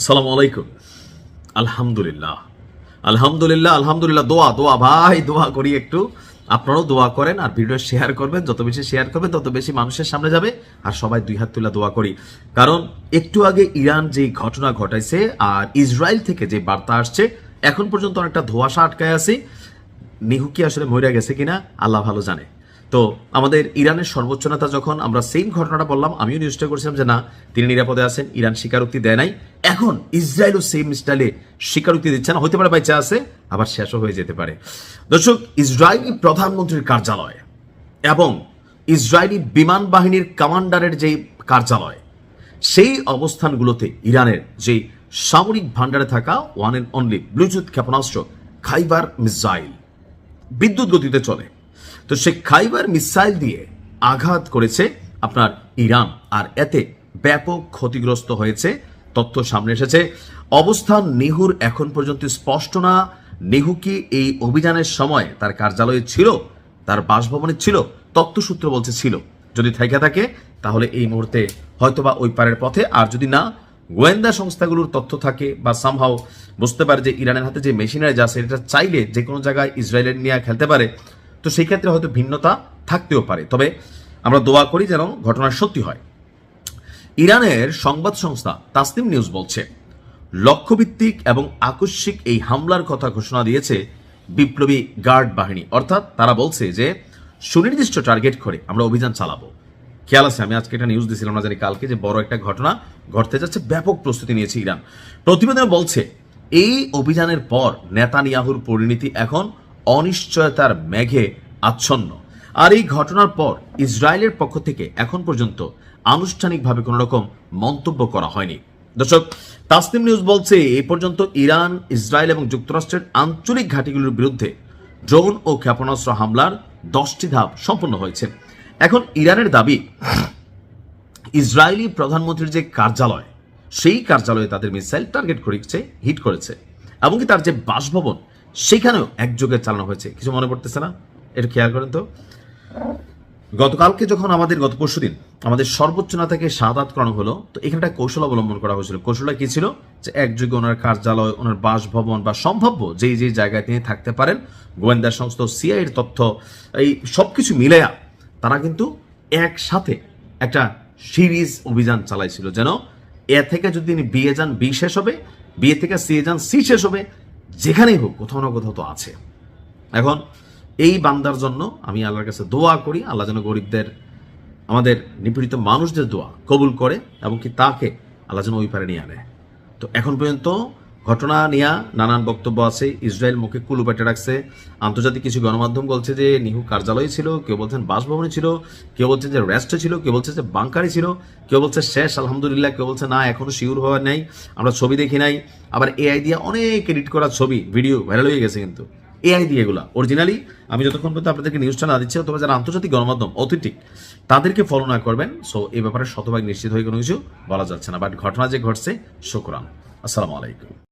আসসালামু আলাইকুম। আলহামদুলিল্লাহ আলহামদুলিল্লাহ আলহামদুলিল্লাহ। দোয়া দোয়া ভাই, দোয়া করি একটু। আপনারাও দোয়া করেন আর ভিডিও শেয়ার করবেন। যত বেশি শেয়ার করবেন তত বেশি মানুষের সামনে যাবে। আর সবাই দুই হাত তুলে দোয়া করি, কারণ একটু আগে ইরান যে ঘটনা ঘটাইছে আর ইসরায়েল থেকে যে বার্তা আসছে, এখন পর্যন্ত অনেকটা ধোঁয়াশা আটকায় আছে। নিহু কি আসলে মরে গেছে কিনা আল্লাহ ভালো জানে। তো আমাদের ইরানের সর্বোচ্চ নেতা যখন আমরা সেম ঘটনাটা বললাম, আমিও নিউজটা করেছিলাম যে না, তিনি নিরাপদে আছেন, ইরান স্বীকারোক্তি দেয় নাই। এখন ইসরায়েলও সেম স্টাইলে স্বীকারোক্তি দিচ্ছে না, হতে পারে বাইচা আছে, আবার শেষও হয়ে যেতে পারে। দর্শক, ইসরায়েলি প্রধানমন্ত্রীর কার্যালয় এবং ইসরায়েলি বিমান বাহিনীর কমান্ডারের যে কার্যালয়, সেই অবস্থানগুলোতে ইরানের যে সামরিক ভান্ডারে থাকা ওয়ান অ্যান্ড অনলি ব্লুটুথ ক্ষেপণাস্ত্র খাইবার মিসাইল বিদ্যুৎ গতিতে চলে, তো সে খাইবার মিসাইল দিয়ে আঘাত করেছে আপনার ইরান, আর এতে ব্যাপক ক্ষতিগ্রস্ত হয়েছে তথ্য সামনে এসেছে। অবস্থান নিহুর এখন পর্যন্ত স্পষ্ট না। নিহু কি এই অভিযানের সময় তার কার্যালয়ে ছিল, তার বাসভবনে ছিল? তথ্যসূত্র বলছে ছিল। যদি থেকে থাকে তাহলে এই মুহূর্তে হয়তোবা ওই পারের পথে, আর যদি না, গোয়েন্দা সংস্থাগুলোর তথ্য থাকে বা সামহাও বুঝতে পারে যে ইরানের হাতে যে মেশিনারি যা আছে এটা চাইলে যে কোনো জায়গায় ইসরায়েলের নিয়ে খেলতে পারে, তো সেই ক্ষেত্রে হয়তো ভিন্নতা থাকতেও পারে। তবে আমরা দোয়া করি যেন ঘটনা সত্যি হয়। ইরানের সংবাদ সংস্থা তাসনিম নিউজ বলছে, লক্ষ্যভিত্তিক এবং আকস্মিক এই হামলার কথা ঘোষণা দিয়েছে বিপ্লবী গার্ড বাহিনী। অর্থাৎ তারা বলছে যে সুনির্দিষ্ট টার্গেট করে আমরা অভিযান চালাবো। খেয়াল আছে, আমি আজকে একটা নিউজ দিয়েছিলাম না জানি কালকে, যে বড় একটা ঘটনা ঘটতে যাচ্ছে, ব্যাপক প্রস্তুতি নিয়েছে ইরান। প্রতিবেদনে বলছে এই অভিযানের পর নেতানিয়াহুর পরিণতি এখন অনিশ্চয়তার মেঘে আচ্ছন্ন। আর এই ঘটনার পর ইসরায়েলের পক্ষ থেকে এখন পর্যন্ত আনুষ্ঠানিকভাবে কোনো রকম মন্তব্য করা হয়নি। দর্শক, তাসনিম নিউজ বলছে এ পর্যন্ত ইরান, ইসরায়েল এবং যুক্তরাষ্ট্রের আঞ্চলিক ঘাঁটিগুলোর বিরুদ্ধে ড্রোন ও ক্ষেপণাস্ত্র হামলার 10টি ধাপ সম্পন্ন হয়েছে। এখন ইরানের দাবি, ইসরায়েলি প্রধানমন্ত্রীর যে কার্যালয়, সেই কার্যালয়ে তাদের মিসাইল টার্গেট করেছে, হিট করেছে, এমনকি তার যে বাসভবন সেখানেও একযোগে চালানো হয়েছে। কিছু মনে পড়তেছে না? এটা খেয়াল করেন তো। গতকালকে যখন গত পরশুদিন আমাদের সর্বোচ্চ নেতাকে শাহাদাত করানো হলো, তো এখানে একটা কৌশল অবলম্বন করা হয়েছিল। কৌশলটা কি ছিল? যে একযোগে ওনার কার্যালয়, ওনার বাসভবন বা সম্ভাব্য যেই যেই জায়গায় তিনি থাকতে পারেন, গোয়েন্দা সংস্থা সিআইয়ের তথ্য, এই সবকিছু মিলাইয়া তারা কিন্তু একসাথে একটা সিরিজ অভিযান চালাইছিল, যেন এ থেকে যদি তিনি বিয়ে যান বি শেষ হবে, বিয়ে থেকে সি যান সি শেষ হবে, যেখানেই হোক কোথাও না কোথাও তো আছে। এখন এই বান্দার জন্য আমি আল্লাহর কাছে দোয়া করি, আল্লাহ যেন গরিবদের, আমাদের নিপীড়িত মানুষদের দোয়া কবুল করে এবং কি তাকে আল্লাহ যেন ওই পারে নিয়ে আনে। তো এখন পর্যন্ত ঘটনা নিয়ে নানান বক্তব্য আছে। ইসরায়েল মুখে কুলু পেটে রাখছে। আন্তর্জাতিক কিছু গণমাধ্যম বলছে যে নিহু কার্যালয়ে ছিল, কেউ বলছেন বাসভবনে ছিল, কেউ বলছেন যে রেস্টে ছিল, কেউ বলছে যে বাংকারে ছিল, কেউ বলছে শেষ আলহামদুলিল্লাহ, কেউ বলছে না এখনো শিওর হওয়ার নাই, আমরা ছবি দেখি নাই। আবার এআই দিয়ে অনেক এডিট করা ছবি ভিডিও ভাইরাল হয়ে গেছে, কিন্তু এআই দিয়ে এগুলা অরিজিনালি আমি যতক্ষণ পর্যন্ত আপনাদেরকে নিউজটা না দিচ্ছি, অথবা যারা আন্তর্জাতিক গণমাধ্যম অথেন্টিক তাদেরকে ফলো না করবেন, সো এই ব্যাপারে শতভাগ নিশ্চিত হয়ে কোনো কিছু বলা যাচ্ছে না। বাট ঘটনা যে ঘটছে, শুকরান। আসসালামু আলাইকুম।